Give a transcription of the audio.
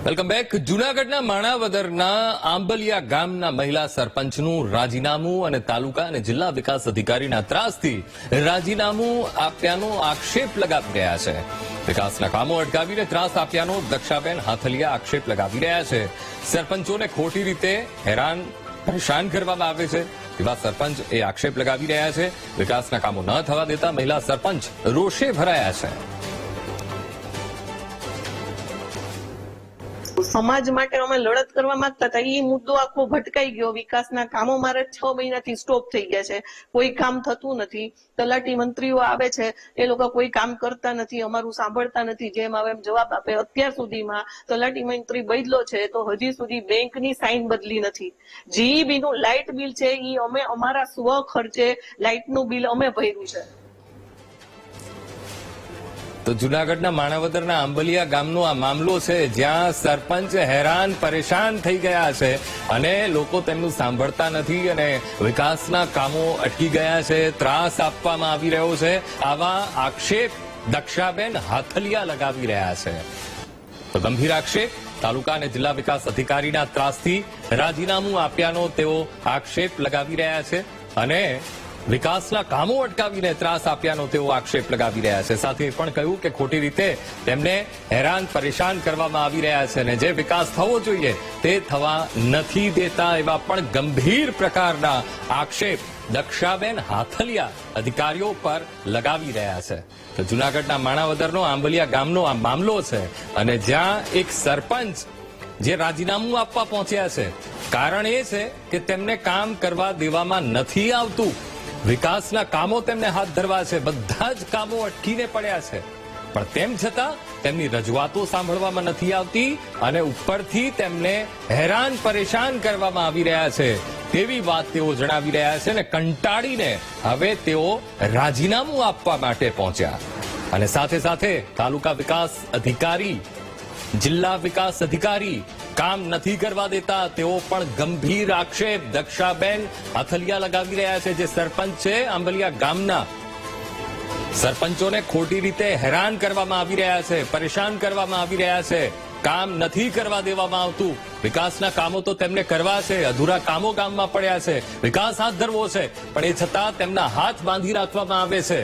Welcome back. જૂનાગઢના માણાવદરના આંબલિયા ગામના મહિલા સરપંચનું રાજીનામું અને તાલુકા અને જિલ્લા વિકાસ અધિકારીના ત્રાસથી રાજીનામું આપ્યાનો આક્ષેપ લગાવી રહ્યા છે. વિકાસના કામો અટકાવીને ત્રાસ આપ્યાનો દક્ષાબેન હાથલિયા આક્ષેપ લગાવી રહ્યા છે. સરપંચોને ખોટી રીતે હેરાન પરેશાન કરવામાં આવે છે એવા સરપંચ એ આક્ષેપ લગાવી રહ્યા છે. વિકાસના કામો ન થવા દેતા મહિલા સરપંચ રોષે ભરાયા છે. સમાજ માટે અમે લડત કરવા માંગતા હતા, એ મુદ્દો આખો ભટકાઈ ગયો. વિકાસના કામો મારે 6 મહિનાથી સ્ટોપ થઈ ગયા છે, કોઈ કામ થતું નથી. તલાટી મંત્રીઓ આવે છે, એ લોકો કોઈ કામ કરતા નથી, અમારું સાંભળતા નથી, જેમ આવે એમ જવાબ આપે. અત્યાર સુધીમાં તલાટી મંત્રી બદલો છે તો હજી સુધી બેંકની સાઈન બદલી નથી. જીઈબી નું લાઇટ બિલ છે એ અમે અમારા સ્વ ખર્ચે લાઇટનું બિલ અમે ભર્યું છે. તો જૂનાગઢના માણાવદરના આંબલિયા ગામનો આ મામલો છે, જ્યાં સરપંચ હેરાન પરેશાન થઈ ગયા છે અને લોકો તેમનું સાંભળતા નથી અને વિકાસના કામો અટકી ગયા છે, ત્રાસ આપવામાં આવી રહ્યો છે. આવા આક્ષેપ દક્ષાબેન હાથલિયા લગાવી રહ્યા છે. તો ગંભીર આક્ષેપ. તાલુકા અને જિલ્લા વિકાસ અધિકારીના ત્રાસથી રાજીનામું આપ્યાનો તેઓ આક્ષેપ લગાવી રહ્યા છે અને વિકાસના કામો અટકાવીને ત્રાસ આપ્યાનો તેઓ આક્ષેપ લગાવી રહ્યા છે. સાથે પણ કહ્યું કે ખોટી રીતે તેમને હેરાન પરેશાન કરવામાં આવી રહ્યા છે અને જે વિકાસ થવો જોઈએ તે થવા નથી દેતા એવા પણ ગંભીર પ્રકારના આક્ષેપ દક્ષાબેન હાથલિયા અધિકારીઓ પર લગાવી રહ્યા છે. તો જૂનાગઢના માણાવદરનો આંબલિયા ગામનો આ મામલો છે અને જ્યાં એક સરપંચ જે રાજીનામું આપવા પહોંચ્યા છે, કારણ એ છે કે તેમને કામ કરવા દેવામાં નથી આવતું. વિકાસના કામો તેમને હાથ ધરવા છે, બધા જ કામો અટકીને પડ્યા છે, પણ તેમ છતાં તેમની રજૂઆતો સાંભળવામાં નથી આવતી અને ઉપરથી તેમને હેરાન પરેશાન કરવામાં આવી રહ્યા છે તેવી વાત તેઓ જણાવી રહ્યા છે અને કંટાળીને હવે તેઓ રાજીનામું આપવા માટે પહોંચ્યા. અને સાથે સાથે તાલુકા વિકાસ અધિકારી, જિલ્લા વિકાસ અધિકારી કામ નથી કરવા દેતા તેઓ પણ ગંભીર આક્ષેપ દક્ષાબેન હાથલિયા લગાવી રહ્યા છે. જે સરપંચ છે આંબલિયા ગામના, સરપંચોને ખોટી રીતે હેરાન કરવામાં આવી રહ્યા છે, પરેશાન કરવામાં આવી રહ્યા છે, કામ નથી કરવા દેવામાં આવતું. વિકાસના કામો તો તેમને કરવા છે, અધૂરા કામો ગામમાં પડ્યા છે, વિકાસ હાથ ધરવો છે, પણ એ છતાં તેમના હાથ બાંધી રાખવામાં આવે છે.